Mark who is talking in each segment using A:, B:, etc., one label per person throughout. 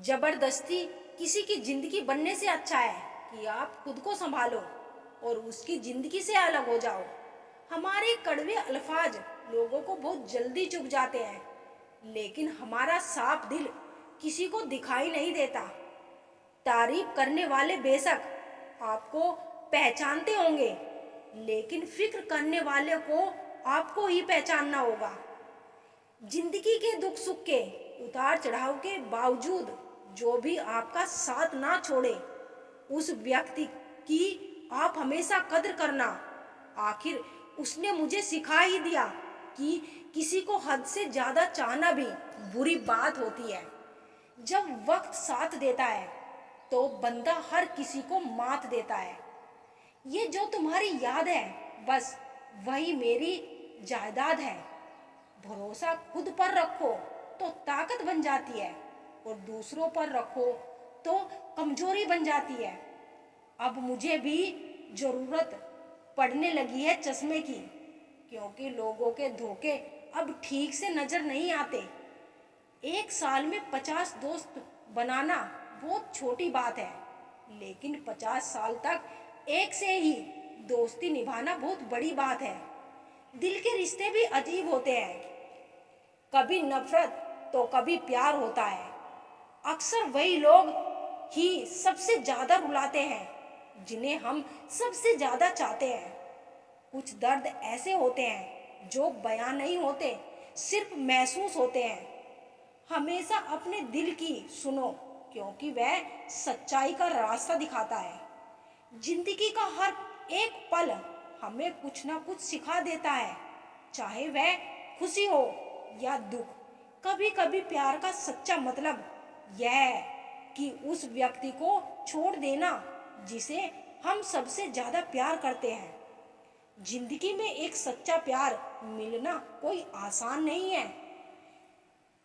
A: जबरदस्ती किसी की जिंदगी बनने से अच्छा है कि आप खुद को संभालो और उसकी जिंदगी से अलग हो जाओ। हमारे कड़वे अल्फाज लोगों को बहुत जल्दी चुभ जाते हैं, लेकिन हमारा साफ दिल किसी को दिखाई नहीं देता। तारीफ करने वाले बेशक आपको पहचानते होंगे, लेकिन फिक्र करने वाले को आपको ही पहचानना होगा। जिंदगी के दुख सुख के उतार चढ़ाव के बावजूद जो भी आपका साथ ना छोड़े, उस व्यक्ति की आप हमेशा कद्र करना। आखिर उसने मुझे सिखा ही दिया कि किसी को हद से ज्यादा चाहना भी बुरी बात होती है। जब वक्त साथ देता है तो बंदा हर किसी को मात देता है। ये जो तुम्हारी याद है, बस वही मेरी जायदाद है। भरोसा खुद पर रखो तो ताकत बन जाती है, और दूसरों पर रखो तो कमजोरी बन जाती है। अब मुझे भी जरूरत पड़ने लगी है चश्मे की, क्योंकि लोगों के धोखे अब ठीक से नजर नहीं आते। एक साल में 50 दोस्त बनाना बहुत छोटी बात है, लेकिन 50 साल तक एक से ही दोस्ती निभाना बहुत बड़ी बात है। दिल के रिश्ते भी अजीब होते हैं, कभी नफरत तो कभी प्यार होता है। अक्सर वही लोग ही सबसे ज्यादा रुलाते हैं जिन्हें हम सबसे ज्यादा चाहते हैं। कुछ दर्द ऐसे होते हैं जो बयां नहीं होते, सिर्फ महसूस होते हैं। हमेशा अपने दिल की सुनो, क्योंकि वह सच्चाई का रास्ता दिखाता है। जिंदगी का हर एक पल हमें कुछ ना कुछ सिखा देता है, चाहे वह खुशी हो या दुख। कभी कभी प्यार का सच्चा मतलब यह है कि उस व्यक्ति को छोड़ देना जिसे हम सबसे ज्यादा प्यार करते हैं। जिंदगी में एक सच्चा प्यार मिलना कोई आसान नहीं है,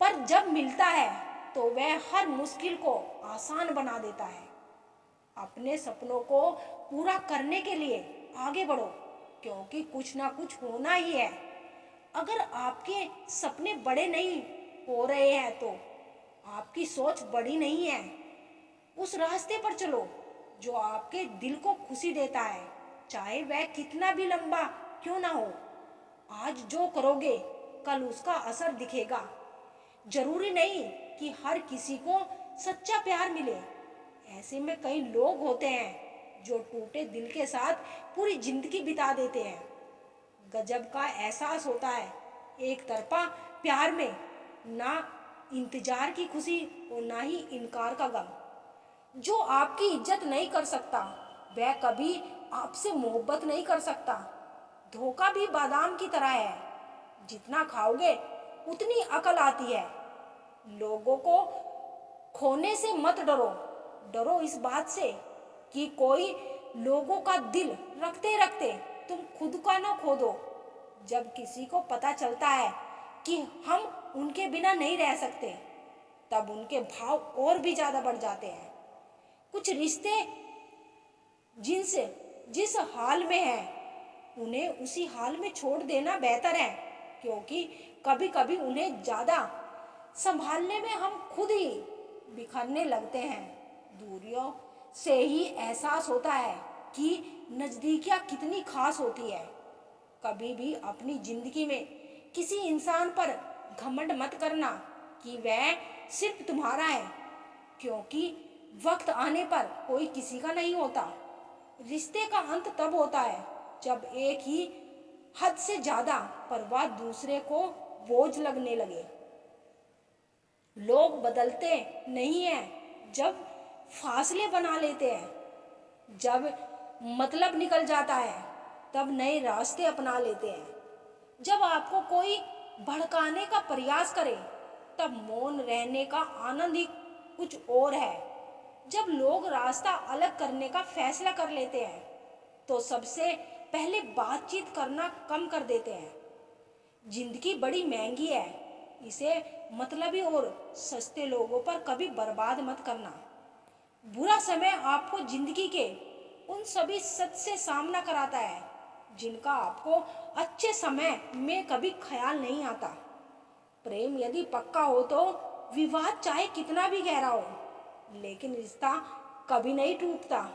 A: पर जब मिलता है तो वह हर मुश्किल को आसान बना देता है। अपने सपनों को पूरा करने के लिए आगे बढ़ो, क्योंकि कुछ ना कुछ होना ही है। अगर आपके सपने बड़े नहीं हो रहे हैं तो आपकी सोच बड़ी नहीं है। उस रास्ते पर चलो जो आपके दिल को खुशी देता है, चाहे वह कितना भी लंबा क्यों ना हो। आज जो करोगे कल उसका असर दिखेगा। जरूरी नहीं कि हर किसी को सच्चा प्यार मिले। ऐसे में कई लोग होते हैं जो टूटे दिल के साथ पूरी जिंदगी बिता देते हैं। गजब का एहसास होता है एक तरफा प्यार में, ना इंतजार की खुशी और ना ही इनकार का गम। जो आपकी इज्जत नहीं कर सकता वह कभी आपसे मोहब्बत नहीं कर सकता। धोखा भी बादाम की तरह है, जितना खाओगे उतनी अकल आती है। लोगों को खोने से मत डरो, डरो इस बात से कि कोई लोगों का दिल रखते रखते तुम खुद का ना खो दो। जब किसी को पता चलता है कि हम उनके बिना नहीं रह सकते, तब उनके भाव और भी ज्यादा बढ़ जाते हैं। कुछ रिश्ते जिनसे जिस हाल में हैं उन्हें उसी हाल में छोड़ देना बेहतर है, क्योंकि कभी कभी उन्हें ज्यादा संभालने में हम खुद ही बिखरने लगते हैं। दूरियों से ही एहसास होता है कि नजदीकियां कितनी खास होती है। कभी भी अपनी जिंदगी में किसी इंसान पर घमंड मत करना कि वह सिर्फ तुम्हारा है, क्योंकि वक्त आने पर कोई किसी का नहीं होता। रिश्ते का अंत तब होता है जब एक ही हद से ज्यादा परवाह दूसरे को बोझ लगने लगे। लोग बदलते नहीं हैं जब फासले बना लेते हैं। जब मतलब निकल जाता है तब नए रास्ते अपना लेते हैं। जब आपको कोई भड़काने का प्रयास करे तब मौन रहने का आनंद ही कुछ और है। जब लोग रास्ता अलग करने का फैसला कर लेते हैं तो सबसे पहले बातचीत करना कम कर देते हैं। जिंदगी बड़ी महंगी है, इसे मतलबी और सस्ते लोगों पर कभी बर्बाद मत करना। बुरा समय आपको जिंदगी के उन सभी सच से सामना कराता है जिनका आपको अच्छे समय में कभी ख्याल नहीं आता। प्रेम यदि पक्का हो तो विवाद चाहे कितना भी गहरा हो लेकिन रिश्ता कभी नहीं टूटता।